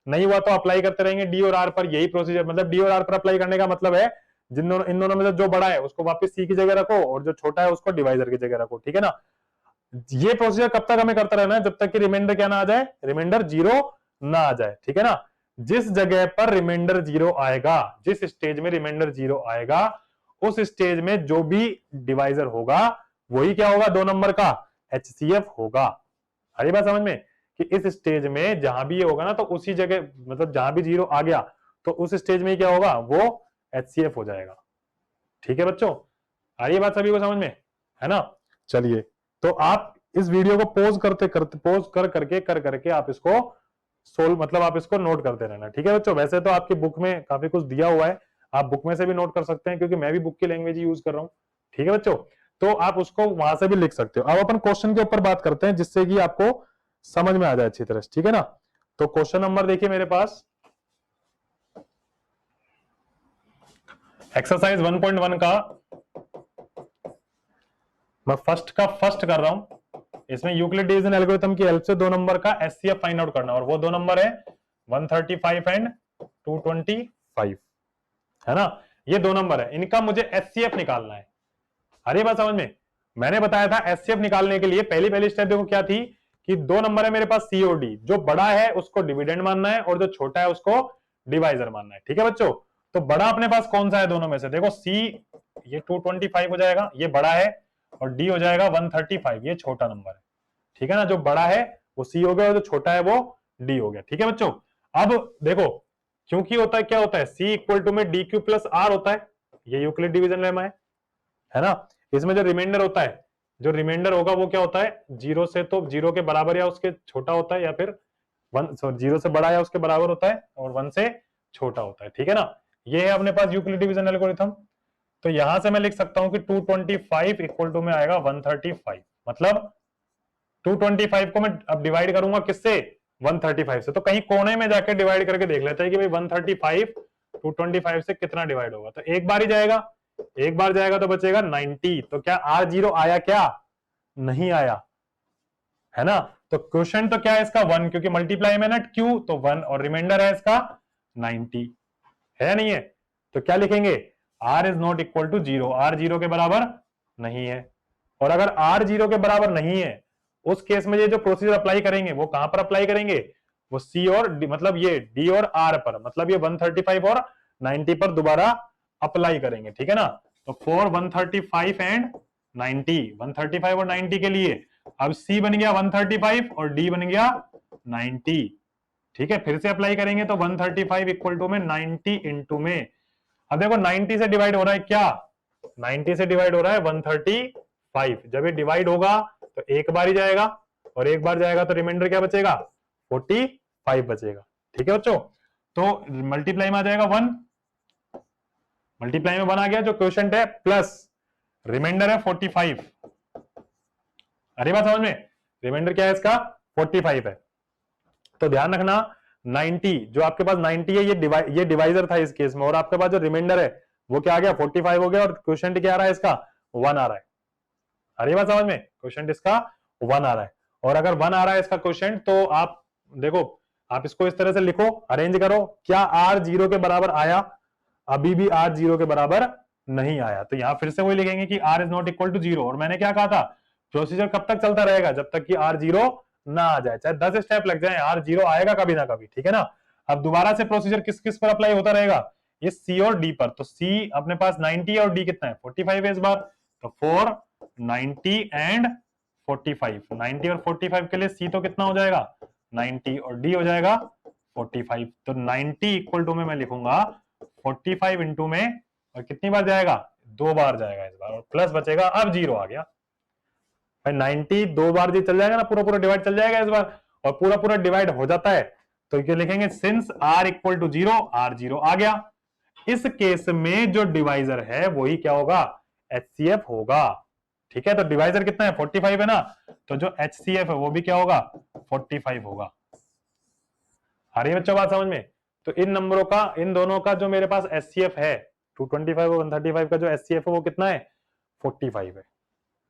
नहीं हुआ तो अप्लाई करते रहेंगे d और r पर, यही प्रोसीजर, मतलब d और r पर अप्लाई करने का मतलब है इन दोनों में जो बड़ा है उसको वापस c की जगह रखो और जो छोटा है उसको डिवाइजर की जगह रखो, ठीक है ना। ये प्रोसीजर कब तक हमें करता रहना है, जब तक कि रिमाइंडर क्या ना आ जाए, रिमाइंडर 0 ना आ जाए, ठीक है ना। जिस जगह पर रिमाइंडर 0 आएगा, जिस स्टेज में रिमाइंडर 0 आएगा, उस स्टेज में जो भी डिवाइजर होगा वही क्या होगा, 2 नंबर का एचसीएफ होगा। हरी बात समझ में, कि इस स्टेज में जहां भी ये होगा ना, तो उसी जगह मतलब जहां भी 0 आ गया तो उस स्टेज में क्या होगा, वो एचसीएफ हो जाएगा, ठीक है बच्चों। आ रही है बात सभी को समझ में, है ना। चलिए, तो आप इस वीडियो को पॉज करके आप इसको सोल्व, मतलब आप इसको नोट करते रहना, ठीक है बच्चों। वैसे तो आपकी बुक में काफी कुछ दिया हुआ है, आप बुक में से भी नोट कर सकते हैं, क्योंकि मैं भी बुक की लैंग्वेज यूज कर रहा हूं, ठीक है बच्चों। तो आप उसको वहां से भी लिख सकते हो। अब अपन क्वेश्चन के ऊपर बात करते हैं, जिससे कि आपको समझ में आ जाए अच्छी तरह से, ठीक है ना। तो क्वेश्चन नंबर देखिए मेरे पास, एक्सरसाइज 1.1 का मैं फर्स्ट कर रहा हूं। इसमें यूक्लिड डिवीजन एल्गोरिथम की हेल्प से 2 नंबर का एचसीएफ फाइंड आउट करना, और वो 2 नंबर है 135 एंड 225, है ना। ये 2 नंबर है, इनका मुझे एचसीएफ निकालना है। अरे बात समझ में, मैंने बताया था एचसीएफ निकालने के लिए पहली स्टेप देखो क्या थी, कि 2 नंबर है मेरे पास सी और डी, जो बड़ा है उसको डिविडेंड मानना है और जो छोटा है उसको डिवाइजर मानना है, ठीक है बच्चों। तो बड़ा अपने पास कौन सा है दोनों में से, देखो सी ये 225 हो जाएगा, ये बड़ा है, और डी हो जाएगा 135, ये छोटा नंबर है, ठीक है ना। जो बड़ा है वो सी हो गया और जो छोटा है वो डी हो गया, ठीक है बच्चों। अब देखो क्योंकि होता है, क्या होता है, सी इक्वल टू में डी क्यू प्लस आर होता है, ये यूक्लिड डिवीजन लेमा है ना। इसमें जो रिमाइंडर होता है, जो रिमाइंडर होगा वो क्या होता है, 0 से तो 0 के बराबर या उसके छोटा होता है, या फिर 0 से बड़ा या उसके बराबर होता है, और 1 से छोटा होता है, ठीक है ना। ये है अपने पास यूक्लिड डिवीजन एल्गोरिथम। तो यहां से मैं लिख सकता हूं कि 225 इक्वल टू में आएगा 135, मतलब 225 को मैं अब डिवाइड करूंगा किससे, 135 से। तो कहीं कोने में जाकर डिवाइड करके देख लेते हैं कि भाई 135 225 से कितना डिवाइड होगा। तो एक बार ही जाएगा, एक बार जाएगा तो बचेगा 90। तो क्या R0 आया, क्या नहीं आया, है ना। तो क्वेश्चन तो क्या है इसका 1, क्योंकि मल्टीप्लाई में ना Q, तो 1, और रिमाइंडर है इसका 90, है नहीं है। तो क्या लिखेंगे, r is not equal to 0, r 0 के बराबर नहीं है। और अगर r 0 के बराबर नहीं है, उस केस में ये जो प्रोसीजर अप्लाई करेंगे वो कहां पर अप्लाई करेंगे, वो C और D, मतलब ये D और R पर, मतलब ये 135 और 90 पर दोबारा अप्लाई करेंगे, ठीक है ना। तो फॉर 135 एंड 90, 135 और 90 के लिए अब C बन गया 135 और D बन गया 90, ठीक है। फिर से अप्लाई करेंगे तो 135 इक्वल टू में 90 इंटू में, अब देखो 90 से डिवाइड हो रहा है क्या, 90 से डिवाइड हो रहा है 135, जब ये डिवाइड होगा तो एक बार ही जाएगा और एक बार जाएगा तो रिमाइंडर क्या बचेगा, 45 बचेगा, ठीक है बच्चों। तो मल्टीप्लाई में आ जाएगा 1, मल्टीप्लाई में 1 आ गया, जो क्वोशिएंट है प्लस रिमाइंडर है 45, अरे बात समझ में, रिमाइंडर क्या है इसका 45 है। तो ध्यान रखना 90, जो आपके पास 90 है ये डिवाइजर था इस केस में, और आपके पास जो रिमाइंडर है वो क्या आ गया 45 हो गया, और क्वोशिएंट क्या आ रहा है इसका 1 आ रहा है, अरे बात समझ में, क्वोशिएंट इसका 1 आ रहा है। और अगर 1 आ रहा है इसका क्वोशिएंट, तो आप देखो आप इसको इस तरह से लिखो, अरेंज करो, क्या r 0 के बराबर आया, अभी भी r 0 के बराबर नहीं आया, तो यहां फिर से वही लिखेंगे कि r is not equal to 0। और मैंने क्या कहा था, प्रोसीजर कब तक चलता रहेगा, जब तक कि r 0 ना आ जाए, चाहे 10 स्टेप लग जाए, r 0 आएगा कभी ना कभी, ठीक है ना। अब दोबारा से प्रोसीजर किस किस पर अप्लाई होता रहेगा, ये C और D पर। तो C अपने पास 90 और D कितना है 45 है इस बार, तो 4 90 एंड 45, 90 और 45 के लिए C तो कितना हो जाएगा 90 और D हो जाएगा 45, तो 90 इक्वल टू में मैं लिखूंगा 45 इंटू में, और कितनी बार जाएगा 2 बार जाएगा इस बार, और प्लस बचेगा, अब 0 आ गया भाई, 90 2 बार जी चल जाएगा ना, पूरा पूरा डिवाइड चल जाएगा इस बार, और पूरा पूरा डिवाइड हो जाता है, तो ये लिखेंगे since r equal to 0, r 0 आ गया। इस केस में जो डिवाइजर है वही क्या होगा HCF होगा, ठीक है। तो डिवाइजर कितना है 45 है ना, तो जो HCF है वो भी क्या होगा 45 होगा। आ रही है बच्चों बात समझ में। तो इन नंबरों का, इन दोनों का जो मेरे पास HCF है 225 और 135 का जो HCF है वो कितना है 45 है,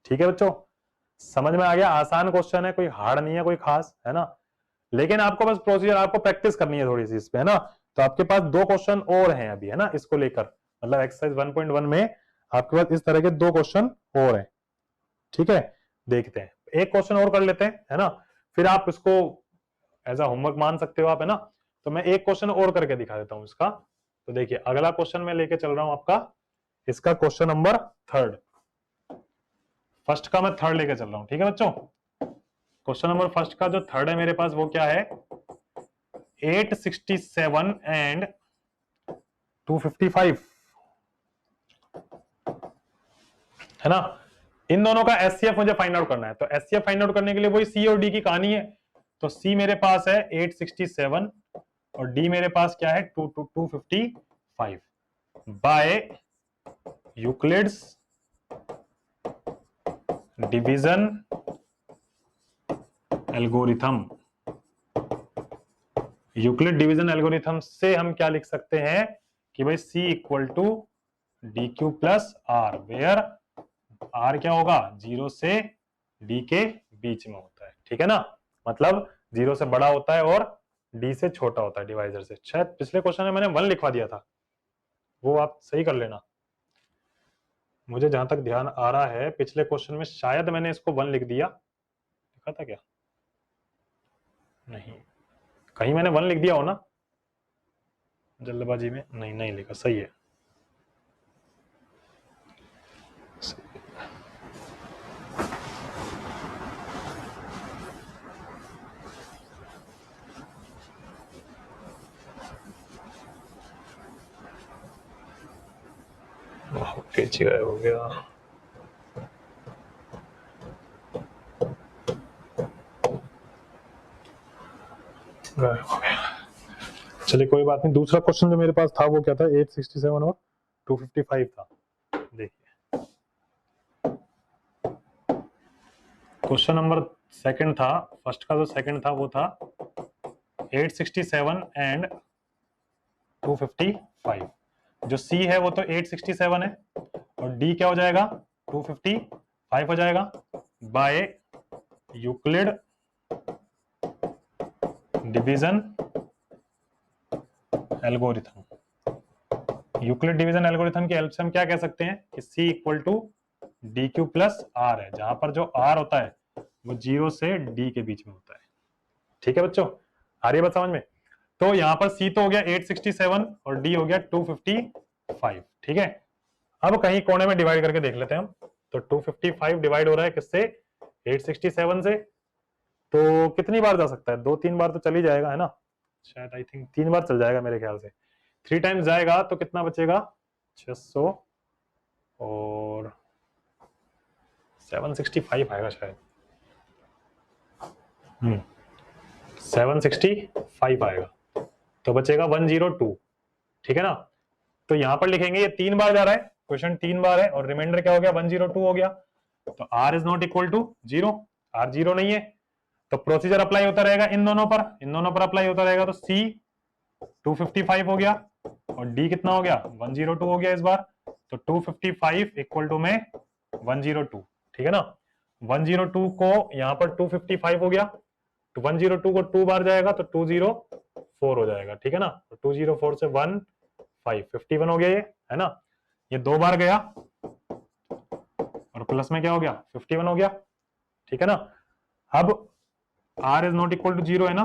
ठीक है बच्चों, समझ में आ गया। आसान क्वेश्चन है, कोई हार्ड नहीं है, कोई खास, है ना। लेकिन आपको बस प्रोसीजर आपको प्रैक्टिस करनी है थोड़ी सी इस पे, है ना। तो आपके पास 2 क्वेश्चन और हैं अभी, है ना, इसको लेकर, मतलब एक्सरसाइज 1.1 में आपके पास इस तरह के 2 क्वेश्चन और हैं, ठीक है। देखते हैं, एक क्वेश्चन और कर लेते हैं, है ना, फिर आप इसको एज अ होमवर्क मान सकते हो आप, है ना। तो मैं एक क्वेश्चन और करके दिखा देता हूं इसका। तो देखिए अगला क्वेश्चन मैं लेके चल रहा हूं आपका, इसका क्वेश्चन नंबर 3, फर्स्ट का मैं 3 लेके चल रहा हूं, ठीक है बच्चों। क्वेश्चन नंबर फर्स्ट का जो 3 है मेरे पास वो क्या है, 867 एंड 255, है ना। इन दोनों का HCF मुझे फाइंड आउट करना है, तो HCF फाइंड आउट करने के लिए वही C और D की कहानी है। तो C मेरे पास है 867 और D मेरे पास क्या है 255 by Euclid's division algorithm. Euclid division algorithm से हम क्या लिख सकते हैं कि भाई C equal to d q plus r, where r क्या होगा 0 से D के बीच में होता है, ठीक है ना, मतलब 0 से बड़ा होता है और D से छोटा होता है डिवाइजर से। शायद पिछले क्वेश्चन में मैंने 1 लिखवा दिया था, वो आप सही कर लेना। मुझे जहां तक ध्यान आ रहा है पिछले क्वेश्चन में शायद मैंने इसको 1 लिख दिया, लिखा था क्या, नहीं, कहीं मैंने 1 लिख दिया हो ना जल्दबाजी में, नहीं नहीं लिखा, सही है। कैची गायब हो गया, गायब हो गया, चलिए कोई बात नहीं। दूसरा क्वेश्चन जो मेरे पास था वो क्या था 867 और 255 था। देखिए क्वेश्चन नंबर सेकंड था, फर्स्ट का जो सेकंड था वो था 867 एंड 255। जो C है वो तो 867 है और D क्या हो जाएगा 255 हो जाएगा by Euclid division algorithm. Euclid division algorithm की हेल्प से हम क्या कह सकते हैं कि C equal to d q plus r है, जहां पर जो R होता है वो 0 से D के बीच में होता है। ठीक है बच्चों, आ रही है बात समझ में? तो यहाँ पर C तो हो गया 867 और D हो गया 255। ठीक है, अब कहीं कोने में डिवाइड करके देख लेते हैं हम। तो 255 डिवाइड हो रहा है किससे? 867 से। तो कितनी बार जा सकता है? 2-3 बार तो चल ही जाएगा, है ना? शायद आई थिंक 3 बार चल जाएगा मेरे ख्याल से। 3 टाइम्स जाएगा तो कितना बचेगा? 600 और 765 आएगा शायद। 765 आएगा, तो बचेगा 102। ठीक है ना? तो यहां पर लिखेंगे ये 3 बार जा रहा है, क्वेश्चन 3 बार है और रिमाइंडर क्या हो गया? 102 हो गया। तो r is not equal to 0, r 0 नहीं है, तो प्रोसीजर अप्लाई होता रहेगा इन दोनों पर अप्लाई होता रहेगा। तो C 255 हो गया और D कितना हो गया? 102 हो गया इस बार। तो 255 इक्वल टू में 102। ठीक है ना? 102 को यहां पर 255 हो गया, तो 102 को 2 बार जाएगा तो 204 हो जाएगा। ठीक है ना? तो 204 से 1 51 हो गया ये, है ना? ये 2 बार गया और प्लस में क्या हो गया? 51 हो गया। ठीक है ना? अब r is not equal to 0 है ना?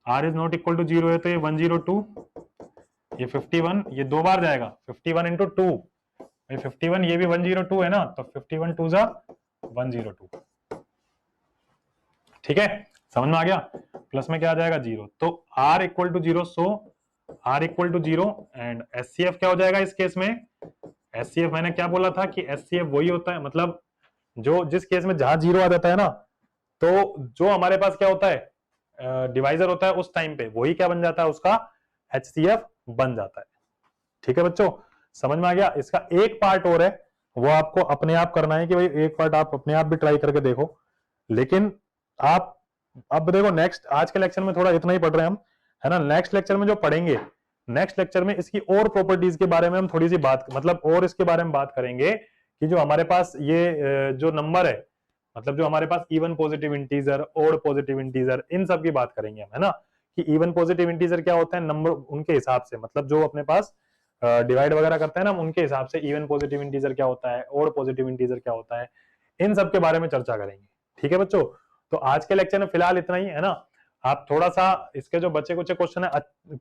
r is not equal to 0 है, तो ये 102, ये 51, ये 2 बार जाएगा 51 इंटू 2, 51, ये भी 102 है ना? तो 51 टू जा 102। ठीक है, समझ में आ गया? प्लस में क्या आ जाएगा? 0। तो r equal to 0, so r equal to 0 and SCF क्या हो जाएगा इस केस में? SCF मैंने क्या बोला था कि SCF वही होता है, मतलब जो जिस केस में जहां 0 आ जाता है ना, तो जो हमारे पास क्या होता है डिवाइजर होता है उस टाइम पे वही क्या बन जाता है? उसका HCF बन जाता है। ठीक है बच्चों, समझ में आ गया? इसका एक पार्ट और है, वो आपको अपने आप करना है कि भाई एक पार्ट आप अपने आप भी ट्राई करके देखो। लेकिन आप अब देखो, नेक्स्ट आज के लेक्चर में थोड़ा इतना ही पढ़ रहे हैं हम, है ना? नेक्स्ट लेक्चर में जो पढ़ेंगे, नेक्स्ट लेक्चर में इसकी और प्रॉपर्टीज के बारे में हम थोड़ी सी बात, मतलब और इसके बारे में बात करेंगे कि जो हमारे पास ये जो नंबर है, मतलब जो हमारे पास even positive integer, odd positive integer, इन सब की बात करेंगे हम, है ना? कि इवन पॉजिटिव इंटीजर क्या होता है, नंबर उनके हिसाब से, मतलब जो अपने पास डिवाइड वगैरह करते हैं ना, उनके हिसाब से इवन पॉजिटिव इंटीजर क्या होता है, ओड पॉजिटिव इंटीजर क्या होता है, इन सब के बारे में चर्चा करेंगे। ठीक है बच्चों, तो आज के लेक्चर में फिलहाल इतना ही, है ना? आप थोड़ा सा इसके जो बच्चे कुछ क्वेश्चन है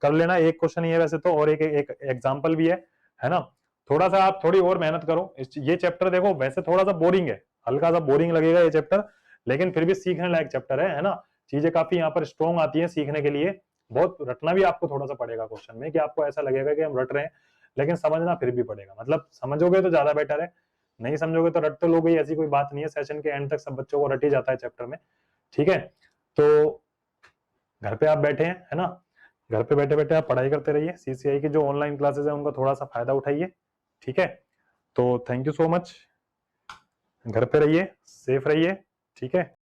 कर लेना, एक क्वेश्चन ही है वैसे तो, और एक एग्जाम्पल भी है ना? थोड़ा सा आप थोड़ी और मेहनत करो। ये चैप्टर देखो वैसे थोड़ा सा बोरिंग है, हल्का सा बोरिंग लगेगा ये चैप्टर, लेकिन फिर भी सीखने लायक चैप्टर है ना? चीजें काफी यहाँ पर स्ट्रॉन्ग आती है सीखने के लिए। बहुत रटना भी आपको थोड़ा सा पड़ेगा क्वेश्चन में, कि आपको ऐसा लगेगा कि हम रट रहे हैं, लेकिन समझना फिर भी पड़ेगा। मतलब समझोगे तो ज्यादा बेटर है, नहीं समझोगे तो रट तो लोगे, ऐसी कोई बात नहीं है। सेशन के एंड तक सब बच्चों को रट ही जाता है चैप्टर में। ठीक है, तो घर पे आप बैठे हैं, है ना? घर पे बैठे बैठे आप पढ़ाई करते रहिए, CCI की जो ऑनलाइन क्लासेस है उनका थोड़ा सा फायदा उठाइए। ठीक है, तो थैंक यू सो मच। घर पे रहिए, सेफ रहिए। ठीक है।